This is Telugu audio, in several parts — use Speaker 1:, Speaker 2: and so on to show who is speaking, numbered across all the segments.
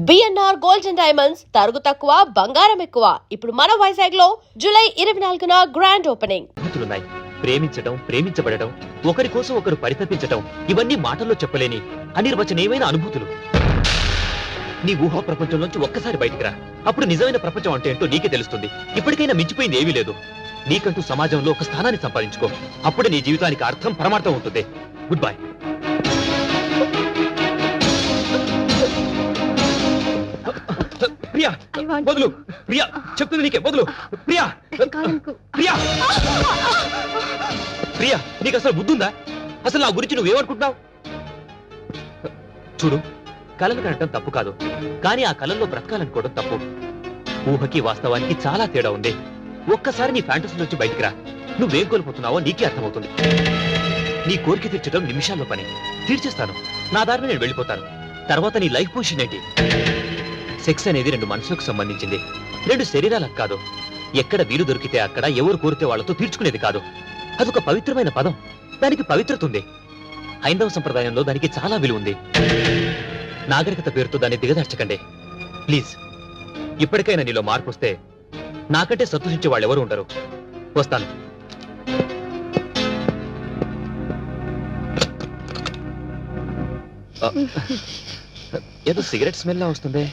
Speaker 1: బిఎన్ఆర్ గోల్డ్ అండ్ డైమండ్స్ తరుగు తక్కువ బంగారం ఎక్కువ. ఇప్పుడు మన వైజాగ్ లో జూలై 24న గ్రాండ్ ఓపెనింగ్.
Speaker 2: ప్రేమించడం, ప్రేమించబడటం, ఒకరి కోసం ఒకరు పరితపించటం, ఇవన్నీ మాటల్లో చెప్పలేని అనిర్వచనీయమైన అనుభూతులు. నీ ఊహా ప్రపంచంలోంచి ఒక్కసారి బయటికి రా. అప్పుడు నిజమైన ప్రపంచం అంటే ఏంటో నీకే తెలుస్తుంది. ఇప్పటికైనా మించిపోయింది ఏమీ లేదు. నీకంటూ సమాజంలో ఒక స్థానాన్ని సంపాదించుకో. అప్పుడే నీ జీవితానికి అర్థం పరమార్థం ఉంటుంది. Good bye. ప్రియా వదులు. ప్రియా చెప్తుంది నీకే వదులు. ప్రియా ప్రియా ప్రియా నీకు అసలు బుద్ధుందా? అసలు నా గురించి నువ్వేమనుకుంటున్నావు? చూడు, కలలు కనటం తప్పు కాదు, కానీ ఆ కలల్లో బ్రతకాలనుకోవడం తప్పు. ఊహకి వాస్తవానికి చాలా తేడా ఉంది. ఒక్కసారి నీ ఫ్యాంటసీ నుంచి బయటికి రా. నువ్వేం కోల్పోతున్నావో నీకే అర్థమవుతుంది. నీ కోరిక తీర్చడం నిమిషాల్లో పని. తీర్చేస్తాను, నా దారిని నేను వెళ్ళిపోతాను. తర్వాత నీ లైఫ్ పొజిషన్ ఏంటి? సెక్స్ అనేది రెండు మనసులకు సంబంధించింది, రెండు శరీరాలకు కాదు. ఎక్కడ వీలు దొరికితే అక్కడ, ఎవరు కోరితే వాళ్లతో తీర్చుకునేది కాదు. అదొక పవిత్రమైన పదం, దానికి పవిత్రత ఉంది. హైందవ సంప్రదాయంలో దానికి చాలా విలువ ఉంది. నాగరికత పేరుతో దాన్ని దిగదార్చకండి ప్లీజ్. ఇప్పటికైనా నీలో మార్పు వస్తే నాకంటే సంతోషించే వాళ్ళు ఎవరు ఉండరు. వస్తాను. ఏదో సిగరెట్ స్మెల్ లా వస్తుంది.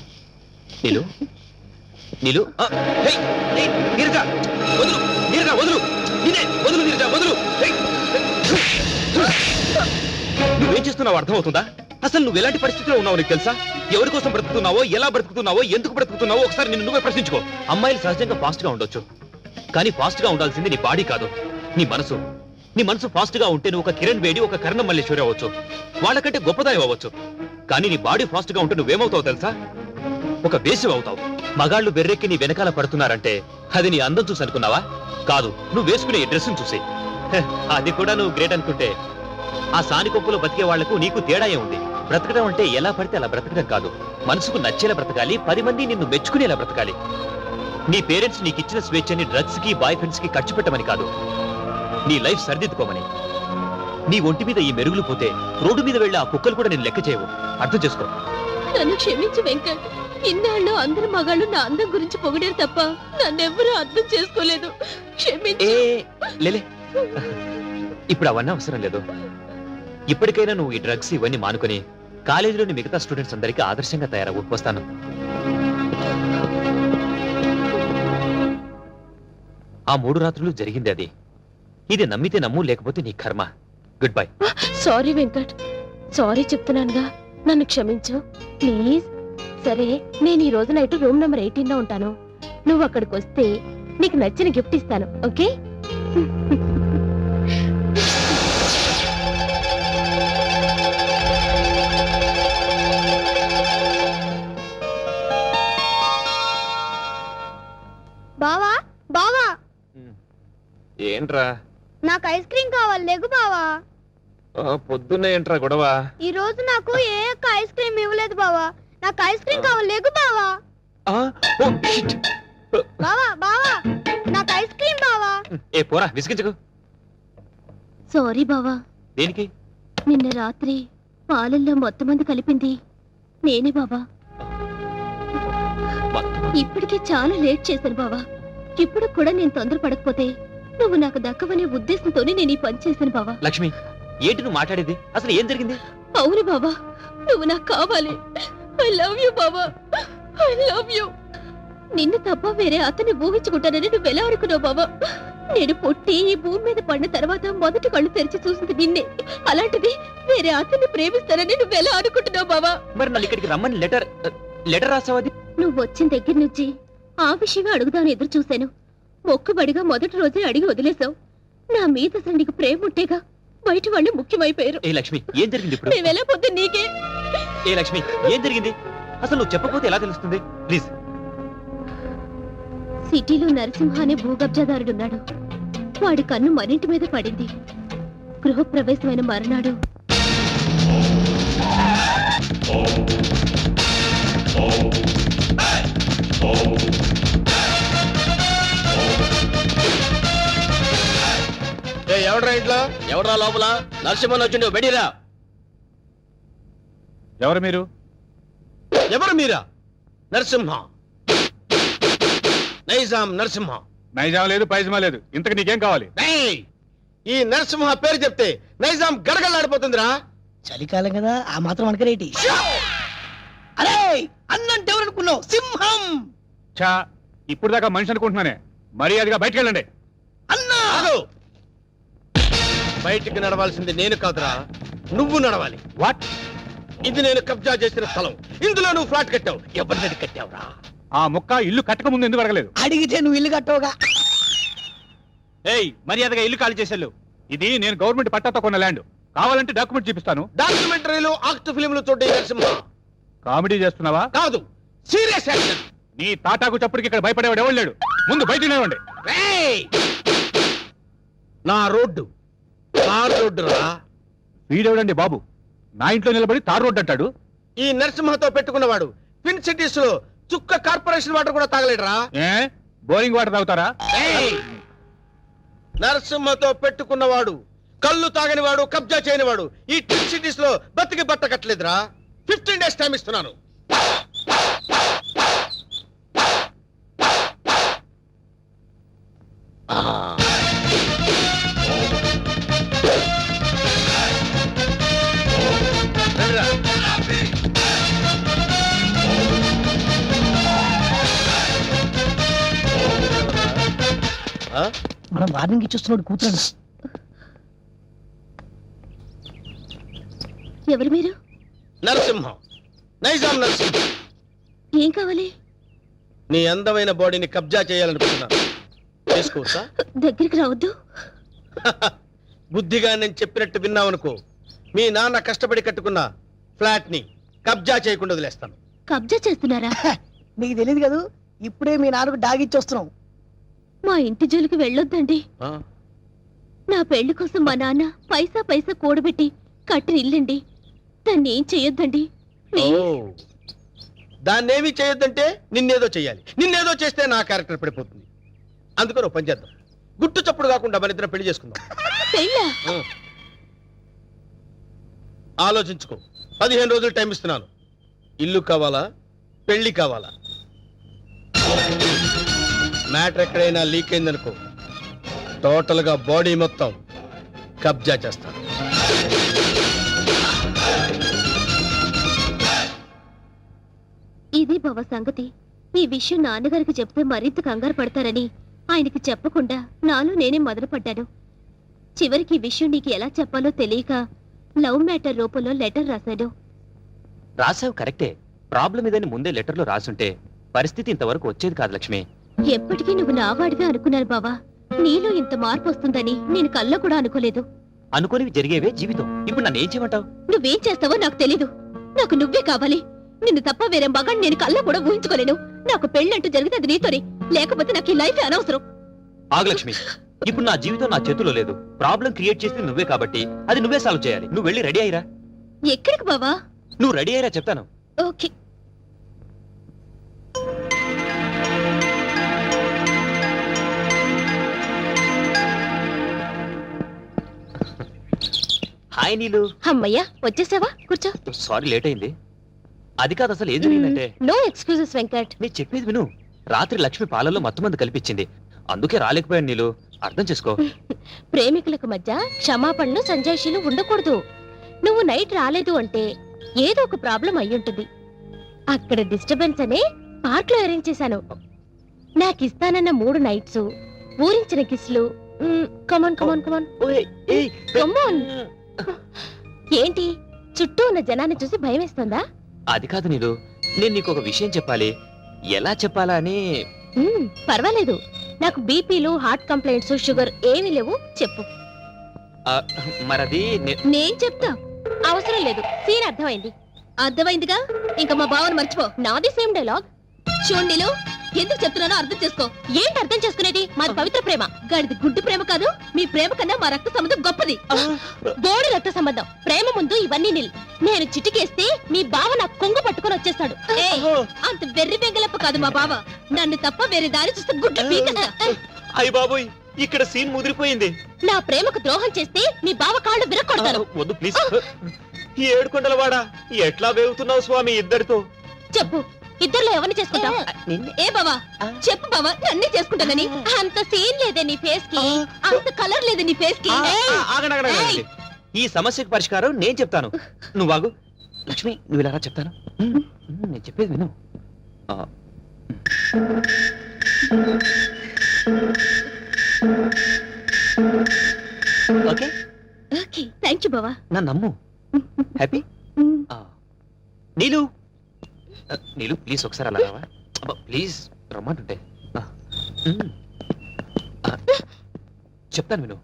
Speaker 2: నీలు నీలు నీరజా వదులు. నీరజా వదులు. వదులు నీరజా వదులు. నువ్వేం చేస్తున్నావు అర్థమవుతుందా? అసలు నువ్వు ఎలాంటి పరిస్థితిలో ఉన్నావు నీకు తెలుసా? ఎవరి కోసం బ్రతుకుతున్నావో, ఎలా బ్రతుకుతున్నావో, ఎందుకు బ్రతుకుతున్నావో ఒకసారి నిన్ను నువ్వే ప్రశ్నించుకో. అమ్మాయిలు సహజంగా ఫాస్ట్ గా ఉండొచ్చు, కానీ ఫాస్ట్ గా ఉండాల్సింది నీ బాడీ కాదు, నీ మనసు. నీ మనసు ఫాస్ట్ గా ఉంటే నువ్వు ఒక కిరణ్ బేడి, ఒక కర్ణం మల్లేశ్వరి అవ్వచ్చు, వాళ్ళకంటే గొప్పదాయం అవ్వచ్చు. కానీ నీ బాడీ ఫాస్ట్ గా ఉంటే నువ్వేమవుతావు తెలుసా? ఒక వేసివ్ అవుతావు. మగాళ్ళు బెర్రెక్కి నీ వెనకాల పడుతున్నారంటే అది నీ అందం చూసి అనుకున్నావా? కాదు, నువ్వు వేసుకునే డ్రెస్సును చూసి. అది కూడా నువ్వు గ్రేట్ అనుకుంటే ఆ సానికొప్పులో బతికే వాళ్లకు నీకు తేడా ఉంది. బ్రతకడం అంటే ఎలా పడితే అలా బ్రతకడం కాదు, మనసుకు నచ్చేలా బ్రతకాలి, 10 మంది నిన్ను మెచ్చుకునేలా బ్రతకాలి. నీ పేరెంట్స్ నీకు ఇచ్చిన స్వేచ్ఛని డ్రగ్స్ కి, బాయ్ ఫ్రెండ్స్ కి ఖర్చు పెట్టమని కాదు, నీ లైఫ్ సరిదిద్దుకోమని. నీ ఒంటి మీద ఈ మెరుగులు పోతే రోడ్డు మీద వెళ్ళి ఆ కుక్కలు కూడా నేను లెక్క చేయవు. అర్థం చేసుకో.
Speaker 3: నన్ను క్షమించు వెంకట్. ఇన్నాళ్ళు అందరు మగాళ్ళు నా అందం గురించి పొగిడారు తప్ప నన్నెవ్వరూ అర్థం చేసుకోలేదు. క్షమించు.
Speaker 2: లేలే, ఇప్పుడు అవన్నీ అవసరం లేదు. ఇప్పటికైనా నువ్వు ఈ డ్రగ్స్ ఇవన్నీ మానుకొని కాలేజీలోని మిగతా స్టూడెంట్స్ అందరికీ ఆదర్శంగా తయారవు. వస్తాను. ఆ 3 రాత్రులు జరిగింది అది. ఇది నమ్మితే నమ్ము, లేకపోతే నీ కర్మ. Goodbye.
Speaker 3: Sorry Venkat, sorry చెప్తున్నానుగా, నన్ను క్షమించు ప్లీజ్. సరే, నేను ఈ రోజు నైట్ రూమ్ నెంబర్ 18 లో ఉంటాను. నువ్వు అక్కడికి వస్తే నీకు నచ్చిన గిఫ్ట్ ఇస్తాను, ఓకే?
Speaker 4: బావా బావా,
Speaker 2: ఏంట్రా?
Speaker 4: నాకు ఐస్ క్రీమ్ కావాలి, లేగు బావా.
Speaker 2: పొద్దున్నే ఏంట్రా గొడవ?
Speaker 4: ఈ రోజు నాకు ఏ ఒక్క ఐస్ క్రీమ్ ఇవ్వలేదు బావా. నాకు ఐస్ క్రీమ్ కావాలి, లేగు బావా. బావా బావా, నాకు ఐస్ క్రీమ్ బావా.
Speaker 2: ఏ పోరా, విసిగించకు.
Speaker 3: సారీ బావా.
Speaker 2: దేనికి?
Speaker 3: నిన్న రాత్రి పాలల్లో మొత్తం మంది కలిపింది నేనే బావా. ఇప్పటికే చాలా లేట్ చేశాను బావా. ఇప్పుడు కూడా నేను తొందరపడకపోతే నువ్వు నాకు దక్కవనే ఉద్దేశంతోనే నేను ఈ పని చేశాను బావా.
Speaker 2: లక్ష్మి, ఏంటి నువ్వు మాట్లాడేది? అసలు ఏం జరిగింది?
Speaker 3: అవును బావా, నువ్వు నాకు కావాలి. ఐ లవ్ యూ బావా, ఐ లవ్ యూ. నిన్ను తప్ప వేరే అతన్ని ఊహించుకుంటానని నువ్వెలా అనుకున్నావు బావా? నేను పుట్టి ఈ భూమి మీద పడిన తర్వాత మొదటి కళ్ళు తెరిచి చూసింది నిన్నే. అలాంటిది వేరే అతన్ని ప్రేమిస్తానని నువ్వెలా అనుకుంటున్నావు బావా?
Speaker 2: మరి నన్ను ఇక్కడికి రమ్మని లెటర్ రాసావది?
Speaker 3: నువ్వు వచ్చిన దగ్గర నుంచి ఆ విషయమే అడుగుదాని ఎదురు చూశాను. మొక్కుబడిగా మొదటి రోజే అడిగి వదిలేశావు. నా మీద అసలు నీకు ప్రేమ ఉంటేగా బయట వాళ్ళు ముఖ్యమైపోయారు.
Speaker 2: ఏ లక్ష్మి, ఏం జరిగింది ఇప్పుడు?
Speaker 3: మేము ఎలా పొద్దు నీకే.
Speaker 2: ఏ లక్ష్మి, ఏం జరిగింది? అసలు నువ్వు చెప్పకపోతే ఎలా తెలుస్తుంది? ప్లీజ్.
Speaker 3: సిటీలో నరసింహ అనే భూకబ్జాదారుడున్నాడు. వాడి కన్ను మరింటి మీద పడింది. గృహప్రవేశమైన మరునాడు
Speaker 5: ఎవడ్రా ఇంట్లో? ఎవడ్రా లోపల? నరసింహన్ వచ్చిండు, బెడిరా.
Speaker 6: ఎవరు మీరు?
Speaker 5: ఎవరు మీరా? నరసింహ, నైజాం నరసింహ.
Speaker 6: నైజాం లేదు పైజమా లేదు, ఇంతకు నీకేం కావాలి?
Speaker 5: ఏయ్! ఈ నరసింహ పేరు చెప్తే నైజాం గడగడలాడిపోతుందిరా.
Speaker 7: చలికాలం కదా ఆ మాత్రం అనకరేటి. అరే అన్నంటే ఎవరనుకున్నావు? సింహం.
Speaker 6: చా ఇప్పుడు దాకా మనిషి అనుకుంటున్నానే, మర్యాదగా బయటికి వెళ్ళండి.
Speaker 7: అన్నా
Speaker 5: ఆగు! బయటికి నడవాల్సింది నేను కాదురా, నువ్వు నడవాలి.
Speaker 6: వాట్?
Speaker 5: ఇది నేను కబ్జా చేసిన స్థలం. ఇందులో నువ్వు ఫ్లాట్ కట్టావు. ఎవరిని కట్టావురా?
Speaker 6: ఆ ముక్క ఇల్లు కట్టక ముందు ఎందుకు అడగలేదు?
Speaker 7: అడిగితే నువ్వు ఇల్లు కట్టవుగా.
Speaker 6: ఏయ్, మర్యాదగా ఇల్లు ఖాళీ చేసేళ్ళు. ఇది నేను గవర్నమెంట్ పట్టాతో కొన్న ల్యాండ్. కావాలంటే డాక్యుమెంట్ చూపిస్తాను.
Speaker 5: డాక్యుమెంటరీలు, ఆక్ట్ ఫిలింలు చూడే నరసింహ.
Speaker 6: కామెడీ చేస్తున్నావా?
Speaker 5: కాదు, సీరియస్ యాక్షన్.
Speaker 6: నీ తాటాకు చప్పుడికి ఇక్కడ భయపడేవాడు ఎవరు లేడు. ముందు బయట నిలవండి.
Speaker 5: ఏయ్! నా రోడ్డు తార్ రోడ్డు రా.
Speaker 6: వీడెవడండి బాబు నా ఇంట్లో నిలబడి తార్ రోడ్డు అంటాడు?
Speaker 5: ఈ నరసింహతో పెట్టుకున్నవాడు ట్విన్ సిటీస్ లో చుక్క కార్పొరేషన్ వాటర్ కూడా తాగలేడురా.
Speaker 6: ఏ బోరింగ్ వాటర్ తాగుతారా?
Speaker 5: ఏయ్! నరసింహతో పెట్టుకున్నవాడు కళ్ళు తాగని వాడు, కబ్జా చేయని వాడు ఈ ట్విన్ సిటీస్ లో బతికి బట్ట కట్టలేదురా. 15 days టైం ఇస్తున్నాను. రండిరా. ఆ?
Speaker 7: మనం వార్నింగ్ ఇచ్చేస్తున్నాడు కూతురని.
Speaker 3: ఎవరు మీరు?
Speaker 5: నరసింహం, నైజాం నరసింహం.
Speaker 3: ఏం కావాలి?
Speaker 5: నీ అందమైన బాడీని కబ్జా చేయాలనుకుంటున్నాను. చేసుకోవచ్చా?
Speaker 3: దగ్గరికి రావద్దు.
Speaker 5: బుద్ధిగా నేను చెప్పినట్టు విన్నావనుకో, మీ నాన్న కష్టపడి కట్టుకున్న ఫ్లాట్ ని కబ్జా చేయకుండా వదిలేస్తాను.
Speaker 3: కబ్జా చేస్తున్నారా?
Speaker 7: నీకు తెలియదు కదా, ఇప్పుడే మీ నాన్నకు డాగిచ్చి వస్తున్నాం.
Speaker 3: మా ఇంటి జోలికి వెళ్ళొద్దండి.
Speaker 5: ఆ?
Speaker 3: నా పెళ్లి కోసం మా నాన్న పైసా పైసా కూడబెట్టి కట్టిన ఇల్లండి. దాన్ని ఏం చెయ్యొద్దండి.
Speaker 5: ఓ, దాన్నేమీ చేయొద్దంటే నిన్నేదో చెయ్యాలి. నిన్నేదో చేస్తే నా క్యారెక్టర్ పడిపోతుంది. అందుకని ఓ పని చేద్దాం, గుట్టు చప్పుడు కాకుండా మన ఇద్దరం పెళ్లి చేసుకుందాం.
Speaker 3: పెళ్ళా?
Speaker 5: ఆ. ఆలోచించుకో. 15 రోజులు టైం ఇస్తున్నాను. ఇల్లు కావాలా, పెళ్లి కావాలా? మ్యాటర్ ఎక్కడైనా లీక్ అయిందనుకో, టోటల్ గా బాడీ మొత్తం కబ్జా చేస్తాను.
Speaker 3: ఇది బావ సంగతి. ఈ విషయం నాన్నగారికి చెప్తే మరింత కంగారు పడతారని ఆయనకి చెప్పకుండా నాలో నేనే మొదలుపడ్డాను. చివరికి ఈ విషయం నీకు ఎలా చెప్పాలో తెలియక లవ్ మ్యాటర్ రూపంలో లెటర్ రాశాను.
Speaker 2: రాసావు కరెక్టే. ప్రాబ్లం ఇదని ముందే లెటర్లో రాసుంటే పరిస్థితి ఇంతవరకు వచ్చేది కాదు లక్ష్మి.
Speaker 3: ఎప్పటికీ నువ్వు నావాడివే అనుకున్నాను బావా. నీలో ఇంత మార్పు వస్తుందని నేను కల్లో కూడా అనుకోలేదు.
Speaker 2: అనుకోనివి జరిగేవే జీవితం. ఇప్పుడు నన్ను ఏం చేయమంటావు?
Speaker 3: నువ్వేం చేస్తావో నాకు తెలీదు. నాకు నువ్వే కావాలి. నిన్ను తప్ప వేరే మగాన్ని నేను కల్లో కూడా ఊహించుకోలేను. నాకు పెళ్ళంటూ జరిగితే అది నీతోనే, లేకపోతే నాకు ఈ లైఫ్ అనవసరం.
Speaker 2: ఆగు లక్ష్మి, ఇప్పుడు నా జీవితం నా చేతిలో లేదు. ప్రాబ్లం క్రియేట్ చేసింది నువ్వే కాబట్టి అది నువ్వే సాల్వ్ చేయాలి. నువ్వు వెళ్ళి రెడీ అయ్యిరా.
Speaker 3: ఎక్కడికి బావా?
Speaker 2: నువ్వు రెడీ అయ్యిరా చెప్తాను.
Speaker 3: ఓకే.
Speaker 2: హాయ్ నీలు.
Speaker 3: అమ్మయ్యా వచ్చేసావా? కూర్చో.
Speaker 2: సారీ లేట్ అయింది. అది కాదు, అసలు ఏం జరిగిందంటే,
Speaker 3: నో ఎక్స్క్యూజెస్ వెంకట్.
Speaker 2: నేను చెప్పేది విను. రాత్రి లక్ష్మి పాలల్లో మత్తు మందు కల్పించింది. అందుకే రాలేకపోయాను నీలు. అర్థం చేసుకో.
Speaker 3: ప్రేమికులకు మధ్య క్షమాపణలు సంజాయిషీలు ఉండకూడదు. నువ్వు నైట్ రాలేదు అంటే ఏదో ఒక ప్రాబ్లం అయ్యుంటుంది. అక్కడ డిస్టర్బెన్స్ అనే పార్క్ లో అరేంజ్ చేశాను. నాకు ఇస్తానన్న 3 నైట్స్, ఊరించిన కిస్లు. కమాన్ కమాన్ కమాన్
Speaker 2: ఓయ్, ఏయ్,
Speaker 3: కమాన్. ఏంటి చుట్టూ ఉన్న జనాన్ని చూసి భయం వేస్తుందా?
Speaker 2: అది కాదు నీలు, నేను నీకు ఒక విషయం చెప్పాలి. ఎలా చెప్పాలా అని.
Speaker 3: పర్వాలేదు. నాకు బీపీలు, హార్ట్ కంప్లైంట్స్, షుగర్ ఏమీ లేవు. చెప్పు.
Speaker 2: మరది
Speaker 3: నేను చెప్తా. అవసరం లేదు. సీన్ అర్థమైంది. అర్థమైందిగా, ఇంకా మా బావని మర్చిపో. నాది సేమ్ డైలాగ్. చూండిలు, ఎందుకు చెప్తున్నానో అర్థం చేసుకో. ఏంటి అర్థం చేసుకునేది? మాది పవిత్ర ప్రేమ. గడిది గుడ్డు ప్రేమ కాదు. మీ ప్రేమ కన్నా మా రక్త సంబంధం గొప్పది. బోడి రక్త సంబంధం. ప్రేమ ముందు ఇవన్నీ నిల్. నేను చిటికేస్తే మీ బావ నాకు కొంగు పట్టుకొని వచ్చేస్తాడు. అంత వెర్రి బెంగలప్ప కాదు మా బావ. నన్ను తప్ప వేరే దారి చూస్తే గుడ్డు పీకస్తా.
Speaker 2: అయ్య బాబోయ్, ఇక్కడ సీన్ ముదిరిపోయింది.
Speaker 3: నా ప్రేమకు ద్రోహం చేస్తే మీ బావ కాళ్ళు విరక్కొడతాను.
Speaker 2: వద్దు ప్లీజ్. ఏడుకొండలవాడా, ఎట్లా వేగుతున్నావు స్వామి ఇద్దరితో?
Speaker 3: చెప్పు, ఇద్దరులో ఎవరిని చేసుకుంటావు ఏ బావా చెప్పు బావా నన్నే చేసుకుంటానని అంత సీన్ లేదే నీ ఫేస్ కి అంత కలర్ లేదు నీ ఫేస్ కి
Speaker 2: ఆగండి, ఆగండి, ఆగండి. ఈ సమస్యకు పరిష్కారం నేను చెప్తాను. నువ్వు ఆగు. లక్ష్మి, నువ్వు ఇలా రా, చెప్తాను. నేను చెప్పేది విను. ఆ. ఓకే,
Speaker 3: ఓకే థ్యాంక్ యూ బావా
Speaker 2: నా నమ్ము. హ్యాపీ. నీలు, నీలు ప్లీజ్ ఒకసారి అలా రావా? అబ్బా, ప్లీజ్ రమ్మంటుంటే. ఆ. ఆ. చెప్తాను విను.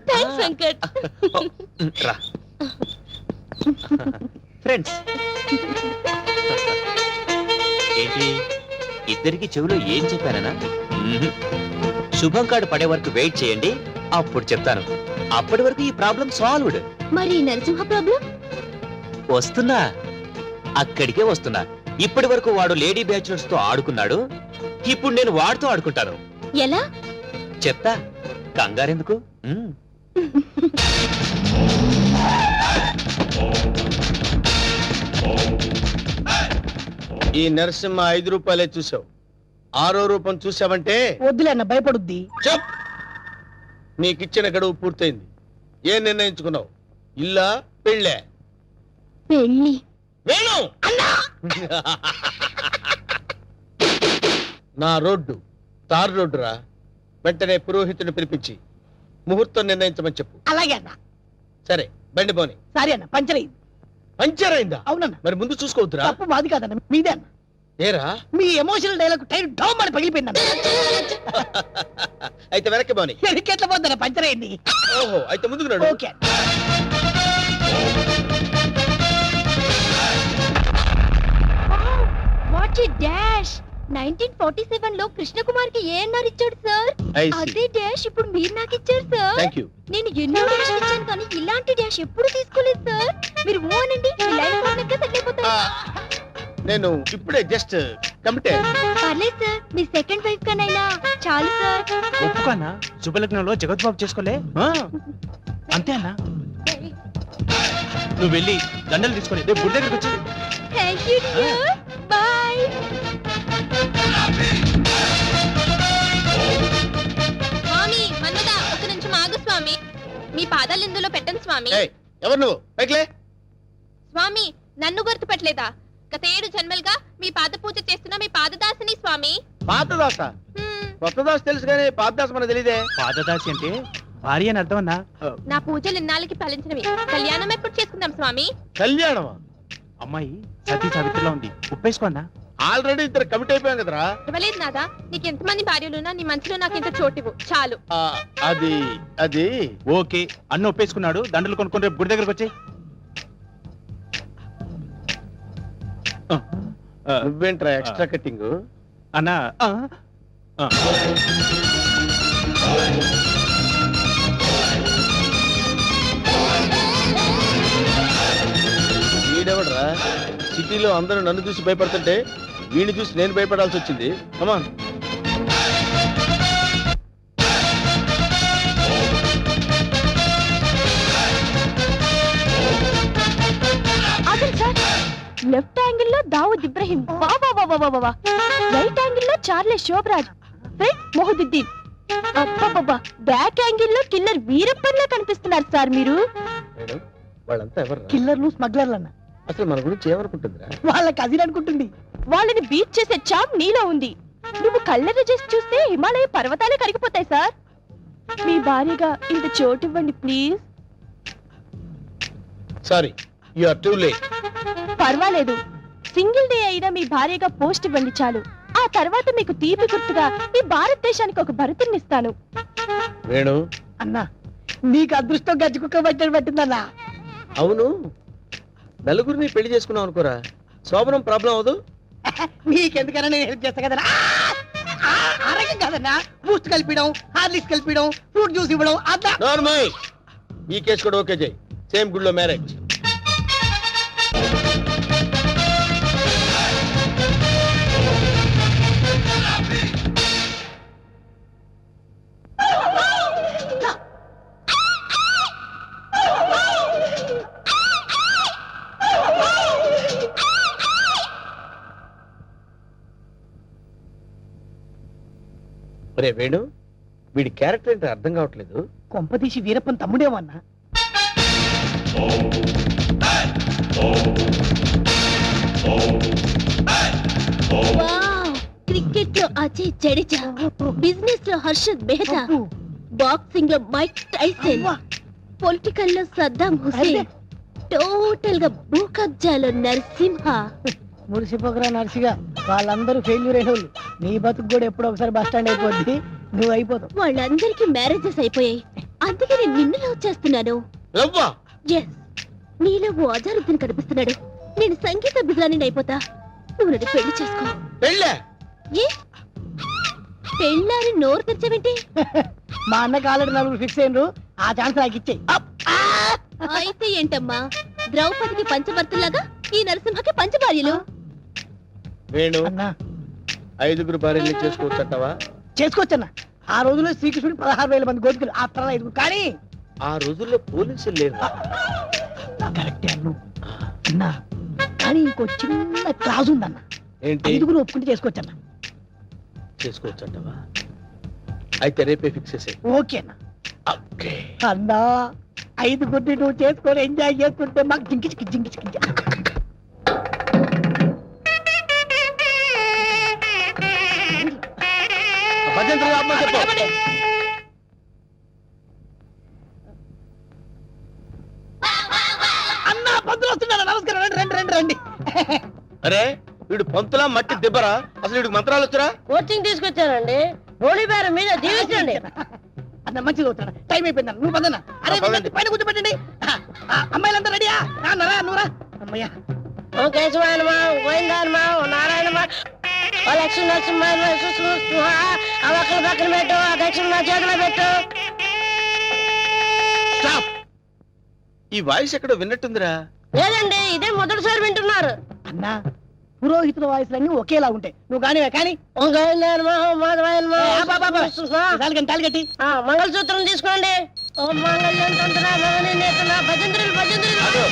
Speaker 3: థ్యాంక్స్ వెంకట్
Speaker 2: రా ఫ్రెండ్స్. ఏంటి ఇద్దరికి చెవిలో ఏం చెప్పానా? శుభం కార్డు పడే వరకు వెయిట్ చేయండి, అప్పుడు చెప్తాను. అప్పటి వరకు ఈ ప్రాబ్లం సాల్వ్డ్.
Speaker 3: మరి నరసింహ ప్రాబ్లం
Speaker 2: వస్తున్నా, అక్కడికే వస్తున్నా. ఇప్పటి వరకు వాడు లేడీ బ్యాచులర్స్ తో ఆడుకున్నాడు, ఇప్పుడు నేను వాడితో ఆడుకుంటాను.
Speaker 3: ఎలా
Speaker 2: చెప్తా, కంగారెందుకు?
Speaker 5: ఈ నరసింహ 5 రూపాయలే చూసావు, 6వ రూపం చూసావంటే
Speaker 7: వద్దులే అన్న భయపడుద్ది.
Speaker 5: చెప్. నీకిచ్చిన గడువు పూర్తయింది. ఏం నిర్ణయించుకున్నావు? ఇల్లా పెళ్ళే?
Speaker 3: పెళ్ళి
Speaker 5: వేణు నా రోడ్డు తార్ రోడ్డు రా. వెంటనే పురోహితుని పిలిపించి ముహూర్తం నిర్ణయించమని చెప్పు.
Speaker 7: అలాగే అన్న.
Speaker 5: సరే బండి పోని.
Speaker 7: సారీ అన్న, పంచర్ అయింది.
Speaker 5: పంచర్ అయిందా?
Speaker 7: అవునన్న.
Speaker 5: మరి ముందు చూసుకోవద్దురా.
Speaker 7: తప్పు మాది కాదన్న, మీదే అన్న.
Speaker 5: ఏరా
Speaker 7: మీ ఎమోషనల్ డైలాగ్ టైర్ డౌన్ అని పగిలిపోయింది అన్న.
Speaker 5: అయితే వెనక్కి పోని.
Speaker 7: ఎట్లా పోద్దన్న, పంచర్ అయింది.
Speaker 5: ఓహో, అయితే ముందుకు నడు.
Speaker 7: ఓకే.
Speaker 3: వాట్ ఏ డాష్ 1947 లో కృష్ణ కుమార్ కి ఏఎన్ఆర్ ఇచ్చాడు సార్.
Speaker 5: I see.
Speaker 3: అదే డాష్ ఇప్పుడు మీరు నాకు ఇచ్చారు సార్.
Speaker 5: Thank you.
Speaker 3: నేను ఎన్నో డాష్ ఇచ్చాను కానీ ఇలాంటి డాష్ ఎప్పుడు తీసుకోలేదు సార్. మీరు ఓ అనండి, మీ లైఫ్ పార్ట్నర్ సెట్ అయిపోతారు.
Speaker 5: నేను ఇప్పుడే జస్ట్ కమిటే.
Speaker 3: పర్లేదు సార్, మీ సెకండ్ వైఫ్ కనైనా చాలు సార్.
Speaker 6: ఒప్పుకోనా? శుభలగ్నంలో జగద్బాబు చేసుకోలే? అంతే అన్నా. నువ్వు వెళ్ళి దండలు తీసుకొని రేపు గుడి దగ్గరికి వచ్చి.
Speaker 3: Thank you dear, bye. స్వామి మన్మద, ఒక నిమిషం ఆగు స్వామి. మీ పాదాలు ఇందులో పెట్టండి స్వామి.
Speaker 5: ఏయ్, ఎవరు నువ్వు? పైకిలే.
Speaker 3: స్వామి నన్ను గుర్తుపట్టలేదా? గత 7 జన్మలుగా మీ పాద పూజ చేస్తున్న మీ పాదదాసిని స్వామి.
Speaker 5: పాతదాస? కొత్త దాస తెలుసు కానీ పాతదాస మనకు తెలియదే.
Speaker 6: పాదదాసి అంటే భార్య అని అర్థం అన్నా.
Speaker 3: నా పూజలు ఇన్నాళ్ళకి ఫలించినవి. కళ్యాణం ఎప్పుడు చేసుకుందాం స్వామి?
Speaker 5: కళ్యాణమా?
Speaker 6: అమ్మాయి సతీ సావిత్రిలో ఉంది, ఉప్పేసుకోన్నా.
Speaker 5: ఆల్రెడీ ఇద్దరు కమిట్ అయిపోయాం కదరా.
Speaker 3: ఇవ్వలేదు నాదా, నీకు ఎంతమంది భార్యలున్నా నీ మనసులో నాకు ఇంత చోటివు చాలు.
Speaker 5: ఆ, అది అది
Speaker 6: ఓకే, అన్న ఒప్పేసుకున్నాడు. దండలు కొనుక్కొని రేపు గుడి దగ్గరకు వచ్చి.
Speaker 5: నువ్వేంట్రా ఎక్స్ట్రా కటింగ్?
Speaker 6: అన్నా
Speaker 5: వీడెవడరా? సిటీలో అందరూ నన్ను చూసి భయపడుతుంటే వీడిని చూసి నేను భయపడాల్సి వచ్చింది. కమాన్.
Speaker 3: లెఫ్ట్ యాంగిల్ లో దావుద్ ఇబ్రహీం, రైట్ యాంగిల్ లో Charles Sobhraj, front Mohiuddin, back angle లో కిల్లర్ వీరప్పన్లా కనిపిస్తున్నారు సార్ మీరు.
Speaker 5: మేడం, వాళ్ళంతా ఎవరు?
Speaker 7: కిల్లర్లు స్మగ్లర్లు అన్న.
Speaker 5: అసలు మన గురించి ఏమనుకుంటుందిరా?
Speaker 7: వాళ్ళ కజిన్ అనుకుంటుంది.
Speaker 3: వాళ్ళని బీట్ చేసే చాప్ నీలో ఉంది. నువ్వు కళ్ళెర్ర చేసి చూస్తే హిమాలయ పర్వతాలే కరిగిపోతాయి సార్. మీ భార్యగా ఇంత చోటు ఇవ్వండి please.
Speaker 5: Sorry, you are too late.
Speaker 3: పర్వాలేదు, సింగిల్ డే అయినా మీ భార్యగా పోస్ట్ ఇవ్వండి చాలు. ఆ తర్వాత మీకు తీపి గుర్తుగా ఈ భారతదేశానికి ఒక భరతుని ఇస్తాను.
Speaker 5: వేణు
Speaker 7: అన్నా, నీకు అదృష్టం గజ్జి కుక్క పట్టిందన్నా.
Speaker 5: అవును, నలుగురిని పెళ్లి చేసుకున్నావు అనుకోరా, శోభనం ప్రాబ్లం అవదు.
Speaker 7: నీకెందుకన్నా నేను హెల్ప్ చేస్తా కదన్నా. ఆరోగ్యం కాదన్నా, బూస్ట్ కలిపిడం, హార్లిక్స్ కలిపిడం, ఫ్రూట్ జ్యూస్ ఇవ్వడం అట్లా.
Speaker 5: నార్మల్. ఈ కేసు కూడా ఓకే చేయి. సేమ్ గుడ్లో మ్యారేజ్. ఒరే వేణు, వీడి క్యారెక్టర్ ఏంటో అర్థం కావట్లేదు.
Speaker 7: కొంపతీసి వీరప్పన్ తమ్ముడేమో అన్నా.
Speaker 3: క్రికెట్ లో అజయ్ జడేజా, బిజినెస్ లో హర్షద్ మెహతా, బాక్సింగ్ లో మైక్ టైసన్, పొలిటికల్ లో సద్దాం హుసేన్, టోటల్ గా భూ కబ్జాలో నరసింహ.
Speaker 7: మురిసిపోకరా నర్సిగా, వాళ్ళందరూ ఫెయిల్యూర్ అయిన వాళ్ళు. నీ బతుకు కూడా ఎప్పుడో ఒకసారి బస్ స్టాండ్ అయిపోద్ది, నువ్వు అయిపోతావు.
Speaker 3: వాళ్ళందరికీ మ్యారేజెస్ అయిపోయాయి, అందుకే నేను నిన్ను లవ్ చేస్తున్నాను.
Speaker 5: లవ్వా?
Speaker 3: ఎస్, నీలో ఓ అజారుద్దీన్ కనిపిస్తున్నాడు. నేను సంగీత బిజ్రాని అయిపోతా, నువ్వు నన్ను పెళ్లి చేసుకో.
Speaker 5: పెళ్ళే?
Speaker 3: ఏ పెళ్ళారి నోరు తెరిచావేంటి?
Speaker 7: మా అన్నకి ఆల్రెడీ నలుగురు ఫిక్స్ అయినరు, ఆ ఛాన్స్ నాకు ఇచ్చేయి.
Speaker 3: అయితే ఏంటమ్మా, ద్రౌపదికి పంచభర్తలాగా ఈ నరసింహకి పంచభార్యలు.
Speaker 5: వేణు,
Speaker 7: అన్నా
Speaker 5: 5 భార్యలు చేసుకోవచ్చంటావా?
Speaker 7: చేసుకోవచ్చన్నా. ఆ రోజుల్లో శ్రీకృష్ణుడు 16,000 మంది గోపికలు, ఆ తర్వాత 5 కానీ
Speaker 5: ఆ రోజుల్లో పోలీసులు లేరు.
Speaker 7: కరెక్టే అన్ను అన్నా. కానీ ఇంకో చిన్న క్లాజ్ ఉందన్న,
Speaker 5: ఏంటి?
Speaker 7: 5 ఒప్పుకుంటే చేసుకోవచ్చన్నా.
Speaker 5: చేసుకోవచ్చంటావా? అయితే రేపే ఫిక్స్ చేసేయ్.
Speaker 7: ఓకే అన్న.
Speaker 5: ఓకే.
Speaker 7: అన్నా 5 నువ్వు చేసుకొని ఎంజాయ్ చేసుకుంటే మాకు జింకిచికి జింకిచికి.
Speaker 5: భజంత్రి ఆత్మ చెప్పు.
Speaker 7: అన్నా పంతులు వస్తున్నాడు, నమస్కారం. రండి రండి రండి రండి.
Speaker 5: అరే వీడు పంతులా మట్టి దిబ్బరా? అసలు వీడికి మంత్రాలు వచ్చురా?
Speaker 8: కోచింగ్ తీసుకొచ్చానండి. హోలీ బేరం మీద దీవించండి.
Speaker 7: అన్న మంచిది అవుతాడు, టైం అయిపోయింది. నువ్వు పదన్నా. అరే
Speaker 5: పదండి.
Speaker 7: పైన కూర్చోబెట్టండి. అమ్మాయిలంతా రెడీయా? రాన్నరా నువ్వురా. అమ్మయ్యా.
Speaker 8: ఓ కేశవాయనమా, ఓ గోవిందాయనమా, ఓ నారాయణమా, ఓ లక్ష్మీ నరసింహ, ఆ ఒక్కల పక్కన పెట్టు, ఆ దక్షిణ నా చేతిలో పెట్టు.
Speaker 5: స్టాప్. ఈ వాయిస్ ఎక్కడో విన్నట్టుందిరా.
Speaker 8: లేదండి, ఇదే మొదటిసారి వింటున్నారు.
Speaker 7: అన్నా పురోహితుల వాయిస్లన్నీ ఒకేలా ఉంటాయి. నువ్వు కానివే కానీ.
Speaker 8: ఓ గోవిందాయనమా, ఓ మాధవాయనమా,
Speaker 7: తాళి
Speaker 8: మంగళసూత్రం తీసుకోండి. ఓ మంగళ్యం తంత్ర భవని నేతన భజంత్రులు భజంత్రులు.
Speaker 5: అదో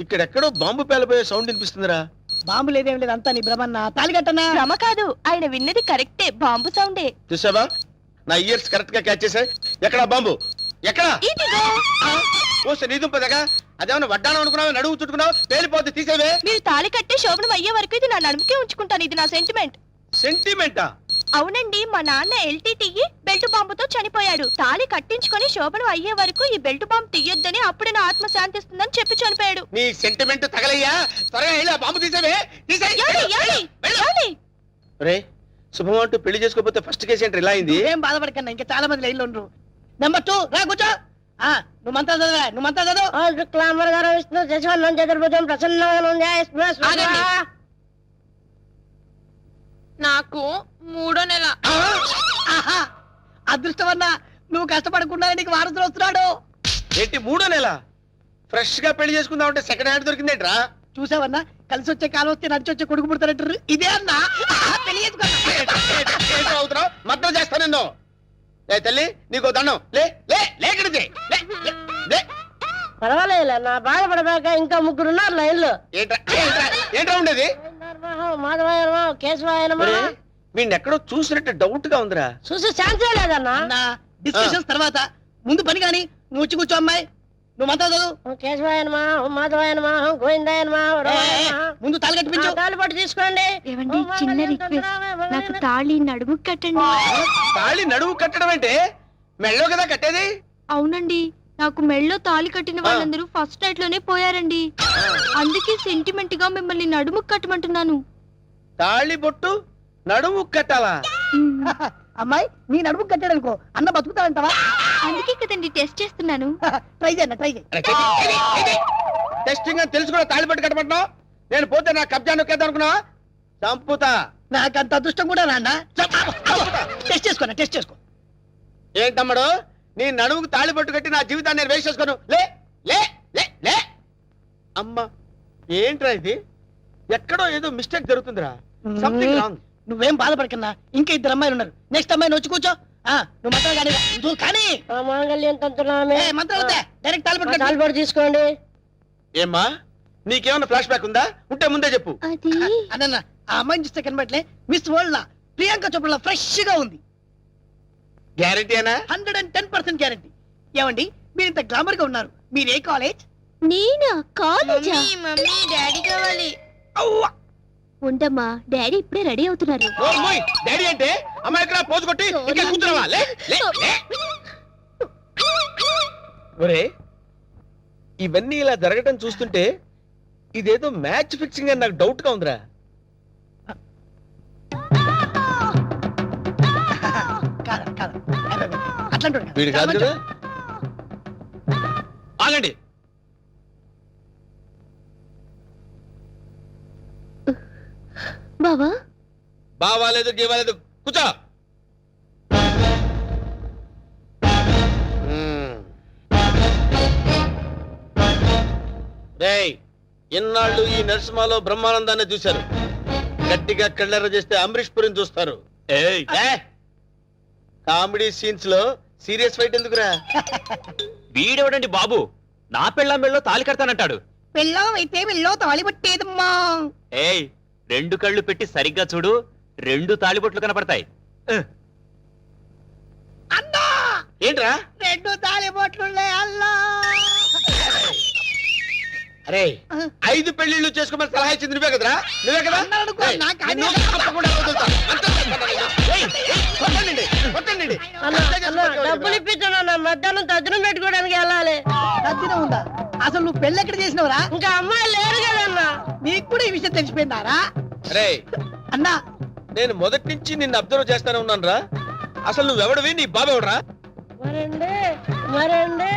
Speaker 5: ఇక్కడెక్కడో బాంబు పేలపోయే సౌండ్ వినిపిస్తుందిరా.
Speaker 7: బాంబు లేదేం లేదు, అంతా నీ భ్రమన్నా. తాళి కట్టన్నా.
Speaker 3: భ్రమ కాదు, ఆయన విన్నది కరెక్టే, బాంబు సౌండే.
Speaker 5: చూసావా, నా ఇయర్స్ కరెక్ట్ గా క్యాచ్ చేశాయి. ఎక్కడా బాంబు? ఎక్కడా?
Speaker 3: ఇదిగో.
Speaker 5: ఓ నీదుంపదగా, అదేమన్నా వడ్డానం అనుకున్నావు, నడువు చుట్టుకున్నావు, పేలిపోతే తీసేవే.
Speaker 3: మీరు తాళి కట్టే శోభనం అయ్యే వరకు ఇది నా నడుముకే ఉంచుకుంటాను, ఇది నా సెంటిమెంట్.
Speaker 5: సెంటిమెంటా?
Speaker 3: అవునండి, మా నాన్న ఎల్టీటీకి బెల్ట్ బాంబుతో చనిపోయాడు. తాళి కట్టించుకొని శోభనం అయ్యే వరకు ఈ బెల్ట్ బాంబు తీయొద్దని, అప్పుడే నా ఆత్మ శాంతిస్తుందని చెప్పి చనిపోయాడు.
Speaker 5: నీ సెంటిమెంట్ తగలయ్యా. త్వరగా వెళ్ళి ఆ బాంబు తీసేవే. రే శుభం అంటూ పెళ్లి చేసుకోకపోతే ఫస్ట్ కేసు ఏంటి ఇలా అయింది?
Speaker 7: ఏం బాధపడకన్నా, ఇంకా చాలా మంది లైన్లో ఉండరు. నెంబర్ 2 రా కూర్చో. నువ్వు మంత్రా చదవా, నువ్వు మంత్రా చదువు.
Speaker 8: ఓ శుక్లాంబర గారు విష్ణు శశివర్ణం చతుర్భుజం ప్రసన్నం
Speaker 3: ఆగండి. నాకు 3వ నెల.
Speaker 7: ఆహా, అదృష్టమన్నా, నువ్వు కష్టపడకుండా నీకు వారసులు వస్తున్నాడు.
Speaker 5: ఏంటి 3వ నెల? ఫ్రెష్ గా పెళ్లి చేసుకుందాం అంటే సెకండ్ హ్యాండ్ దొరికిందేంట్రా?
Speaker 7: చూసావన్నా, కలిసి వచ్చే కాలం వస్తే నడిచి వచ్చే కొడుకు పుడతారంటారు. ఇదే అన్నా. పెళ్లి చేసుకో.
Speaker 5: అవుతున్నావు, మద్దతు చేస్తా నిన్ను. లే తల్లి, నీకు దండం. లే లే లేకడిది.
Speaker 8: పర్వాలేదు, నా బాధపడబాక ఇంకా 3 ఉన్నారు లైన్ లో.
Speaker 5: ఏంట్రా ఉండేది?
Speaker 8: మాధవాయనమా, కేశవాయనమా.
Speaker 5: వీడిని ఎక్కడో చూసినట్టు డౌట్ గా ఉందిరా.
Speaker 8: చూసి ఛాన్సే లేదన్నా.
Speaker 7: అన్నా డిస్కషన్స్ తర్వాత, ముందు పని కానీ నువ్వు వచ్చి కూర్చో. అమ్మాయి నువ్వు మంత్రా చదువు.
Speaker 8: ఓ కేశవాయనమా, ఓ మాధవాయనమా, ఓ గోవిందాయనమా, ఓ రామాయణమా.
Speaker 7: ముందు తాళి కట్టిపించు.
Speaker 8: తాళి పట్టు తీసుకోండి.
Speaker 3: ఏవండి, చిన్న రిక్వెస్ట్, నాకు తాళి నడుము కట్టండి.
Speaker 5: తాళి నడువు కట్టడం అంటే మెళ్ళో కదా కట్టేది.
Speaker 3: అవునండి, నాకు మెళ్ళో తాళి కట్టిన వాళ్ళందరూ ఫస్ట్ నైట్ లోనే పోయారండి. అందుకే సెంటిమెంట్ గా మిమ్మల్ని నడుము కట్టమంటున్నాను.
Speaker 5: తాళి బొట్టు నడుము కట్టాలా?
Speaker 7: అమ్మాయి నీ నడుము కట్టాడనుకో, అన్న బతుకుతాడంటావా?
Speaker 3: అందుకే కదండి టెస్ట్ చేస్తున్నాను.
Speaker 7: ట్రై చేయన్న, ట్రై చేయి.
Speaker 5: టెస్టింగ్ అని తెలుసు కూడా తాళి పట్టు కట్టమంటున్నావు. నేను పోతే నా కబ్జా నొక్కేద్దాం అనుకున్నావా? చంపుతా.
Speaker 7: నాకంత అదృష్టం కూడా నాన్న. టెస్ట్ చేసుకో, టెస్ట్ చేసుకో.
Speaker 5: ఏంటమ్మడు, నీ నడుముకు తాళి పట్టు కట్టి నా జీవితాన్ని నేను వేస్ట్ చేసుకోను. లే లే లే లే. అమ్మా ఏంట్రా ఇది? ఎక్కడో ఏదో మిస్టేక్ జరుగుతుందిరా. Something wrong.
Speaker 7: నువ్వేం బాధపడకన్నా, ఇంకా 2 అమ్మాయిలు ఉన్నారు. నెక్స్ట్ అమ్మాయిని వచ్చి కూర్చో. నువ్వు మంత్రాలు కానీ నువ్వు కానీ.
Speaker 8: ఓ మాంగళ్యం తంతునామే.
Speaker 7: మంత్రాలు వద్దా, డైరెక్ట్ తాళి పట్టు.
Speaker 8: తాళి పట్టు తీసుకోండి.
Speaker 5: ఏమ్మా, నీకేమన్నా ఫ్లాష్ బ్యాక్ ఉందా? ఉంటే ముందే చెప్పు.
Speaker 3: అది
Speaker 7: అన్న ఆ అమ్మాయిని చూస్తే కనబట్లే మిస్ వరల్డ్ లా ప్రియాంక చోప్రా ఫ్రెష్ గా ఉంది.
Speaker 5: గ్యారెంటీనా?
Speaker 7: 110% గ్యారంటీ. ఏమండి మీరు ఇంత గ్లామర్ గా ఉన్నారు, మీరు ఏ కాలేజ్?
Speaker 3: నేనా కాలేజా?
Speaker 4: మమ్మీ డాడీ కావాలి.
Speaker 7: అవ్వా!
Speaker 3: ఉండమ్మా, డాడీ ఇప్పుడే రెడీ అవుతున్నారు.
Speaker 5: డాడీ అంటే అమ్మాయి ఇక్కడ పోజు కొట్టి ఇంకా కూర్చున్నావా? లే, లే, లే. ఒరే, ఇవన్నీ ఇలా జరగటం చూస్తుంటే ఇదేదో మ్యాచ్ ఫిక్సింగ్ అని నాకు డౌట్ గా ఉందిరా.
Speaker 7: కాదు కాదు, అట్లాంటి
Speaker 5: వీడు కాదు కదా. ఆగండి.
Speaker 3: బావా,
Speaker 5: బావాలేదు గీవాలేదు, కూర్చో. రేయ్, ఇన్నాళ్ళు ఈ నరసింహలో బ్రహ్మానందాన్ని చూశారు. గట్టిగా కళ్ళెర్ర చేస్తే అమరీష్ పురిని చూస్తారు.
Speaker 2: ఏయ్
Speaker 5: కామెడీ సీన్స్ లో సీరియస్ ఫైట్ ఎందుకురా?
Speaker 2: వీడెవడండి బాబు, నా పెళ్ళాం మెళ్ళో తాలి కడతానంటాడు.
Speaker 7: పెళ్ళం అయితే వెళ్ళో తాళిబట్టేదమ్మా.
Speaker 2: ఏయ్, 2 కళ్ళు పెట్టి సరిగ్గా చూడు, 2 తాళిబొట్లు కనపడతాయి.
Speaker 7: అన్నా
Speaker 5: ఏంట్రా?
Speaker 7: 2 తాళిబొట్లున్నాయి అల్లా.
Speaker 5: అరే, 5 పెళ్లిళ్ళు చేసుకోమని సలహా ఇచ్చింది నువ్వే కదరా? నువ్వే కదా?
Speaker 7: అన్నాడనుకో,
Speaker 5: ఏయ్,
Speaker 7: నాకు
Speaker 5: నిన్ను
Speaker 7: అదే.
Speaker 5: తప్పకుండా వదులుతా. అంతా చేస్తాను నేను. ఏయ్, కొట్టండి, కొట్టండి.
Speaker 8: డబ్బులు ఇప్పించాను, మధ్యాహ్నం తజ్జనం పెట్టుకోవడానికి వెళ్ళాలి.
Speaker 7: తద్దినం ఉందా? అసలు నువ్వు పెళ్ళి ఎక్కడ చేసినవరా?
Speaker 8: ఇంకా అమ్మాయి లేరు కదన్నా.
Speaker 7: నీకు కూడా ఈ విషయం తెలిసిపోయిందారా?
Speaker 5: అరే,
Speaker 7: అన్నా
Speaker 5: నేను మొదటి నుంచి నిన్ను అబ్జర్వ్ చేస్తానే ఉన్నాను రా. అసలు నువ్వెవడవి, నీ బాబెవడరా?
Speaker 8: మరండి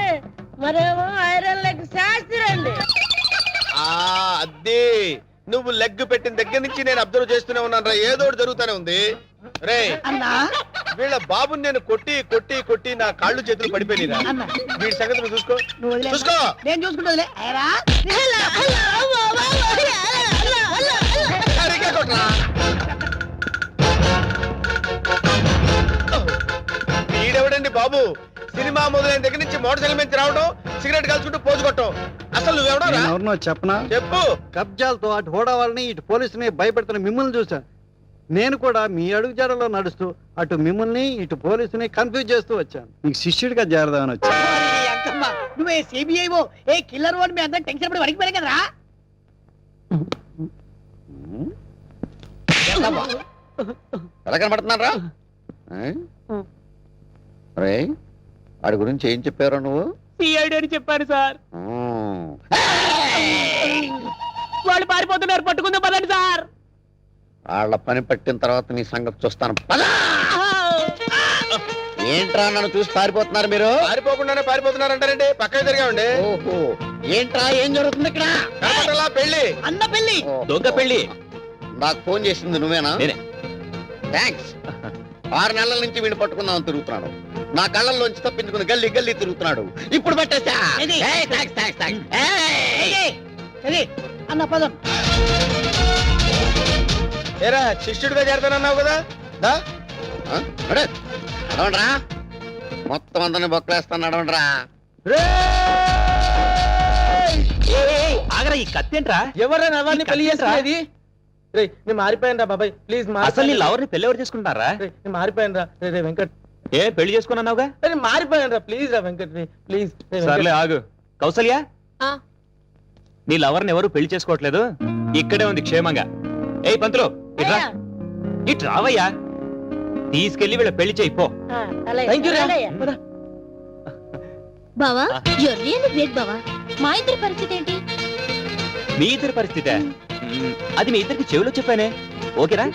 Speaker 8: మరేమో ఐరన్ లెగ్ శాస్త్రి అండి.
Speaker 5: అదే, నువ్వు లెగ్ పెట్టిన దగ్గర నుంచి నేను అబ్జర్వ్ చేస్తూనే ఉన్నాను రా. ఏదో ఒకటి జరుగుతూనే ఉంది. రే,
Speaker 7: అన్నా
Speaker 5: వీళ్ళ బాబుని నేను కొట్టి కొట్టి కొట్టి నా కాళ్ళు చేతులు పడిపోయినా.
Speaker 7: అన్నా
Speaker 5: వీడి సంగతి నువ్వు చూసుకో.
Speaker 7: నువ్వు వదిలే.
Speaker 5: చూసుకో.
Speaker 7: నేను చూసుకుంటా.
Speaker 5: సరిగ్గా కొట్టరా. వీడెవడండి బాబు, సినిమా మొదలైన దగ్గర నుంచి మోటార్ సైకిల్ మీద రావడం, సిగరెట్ కలుసుకుంటూ పోజు కొట్టడం. అసలు నువ్వెవడరా?
Speaker 9: ఎవరినో చెప్పనా?
Speaker 5: చెప్పు.
Speaker 9: కబ్జాలతో అటు హోడా వాళ్ళని ఇటు పోలీసుని భయపెడుతున్న మిమ్మల్ని చూసా. నేను కూడా మీ అడుగుజాడలో నడుస్తూ అటు మిమ్మల్ని ఇటు పోలీసుని కన్ఫ్యూజ్ చేస్తూ వచ్చాను. మీకు శిష్యుడిగా చేరదామని వచ్చాను.
Speaker 7: అంకమ్మ, నువ్వే సిబిఐఓ ఏ కిల్లర్ వాడు మీ అందరం టెన్షన్ పడి వడికిపోయారు కదరా?
Speaker 10: ఎలా కనబడుతున్నారా? రే, వాడి గురించి ఏం చెప్పారు నువ్వు?
Speaker 7: సిఐడి అని చెప్పారు సార్. వాళ్ళు పారిపోతున్నారు, పట్టుకుందాం పదండి సార్.
Speaker 10: వాళ్ళ పని పట్టిన తర్వాత నీ సంగతి చూస్తాను. పద! ఏంట్రా నన్ను చూసి పారిపోతున్నారు మీరు?
Speaker 5: పారిపోకుండానే పారిపోతున్నారంటారండి. పక్కన తిరిగామండి.
Speaker 10: ఓహో, ఏంట్రా ఏం జరుగుతుంది ఇక్కడ?
Speaker 5: కనపడలా పెళ్లి.
Speaker 7: అన్న పెళ్లి.
Speaker 2: దొంగ పెళ్లి.
Speaker 10: నాకు ఫోన్ చేసింది నువ్వేనా?
Speaker 2: నేనే.
Speaker 10: థ్యాంక్స్. 6 నెలల నుంచి వీడిని పట్టుకుందామని తిరుగుతున్నాడు. నా కళ్ళల్లోంచి తప్పించుకుని గల్లీ గల్లీ తిరుగుతున్నాడు. ఇప్పుడు పట్టేసా.
Speaker 7: ఏది?
Speaker 10: ఏయ్, థాంక్స్, థాంక్స్, థాంక్స్. ఏయ్!
Speaker 7: సరే అన్న పదం.
Speaker 5: ఏరా, శిష్యుడిగా చేరతానన్నావు కదా? దా.
Speaker 10: ఆ? నడు. నడవండ్రా. మొత్తం అందరిని బొక్కలేస్తాను, నడవండ్రా.
Speaker 2: ఆగరా, ఈ కత్తేంట్రా?
Speaker 5: ఎవరైనా ఎవరిని పెళ్లి చేసుకునేది? రే, నేను మారిపోయాను రా బాబాయ్, ప్లీజ్.
Speaker 2: అసలు నీ లవర్ని పెళ్లి ఎవరు చేసుకుంటారా?
Speaker 5: నేను మారిపోయాను రా. రే వెంకట్,
Speaker 2: ఏ పెళ్లి చేసుకున్నావుగా?
Speaker 5: నేను మారిపోయాను రా. ప్లీజ్ రా వెంకట్, ప్లీజ్.
Speaker 2: సర్లే ఆగు. కౌసల్య, నీ లవర్ని ఎవరు పెళ్లి చేసుకోవట్లేదు, ఇక్కడే ఉంది క్షేమంగా. ఏయ్ పంతులు, ఇట్రా. ఇటు రావయ్యా. తీసుకెళ్లి వీళ్ళ పెళ్లి చేయి పో.
Speaker 3: బావా, you're really great బావా. మా ఇద్దరి పరిస్థితి ఏంటి?
Speaker 2: మీ ఇద్దరి పరిస్థితే? అది మీ ఇద్దరికి చెవిలో చెప్పానే. ఓకేనా?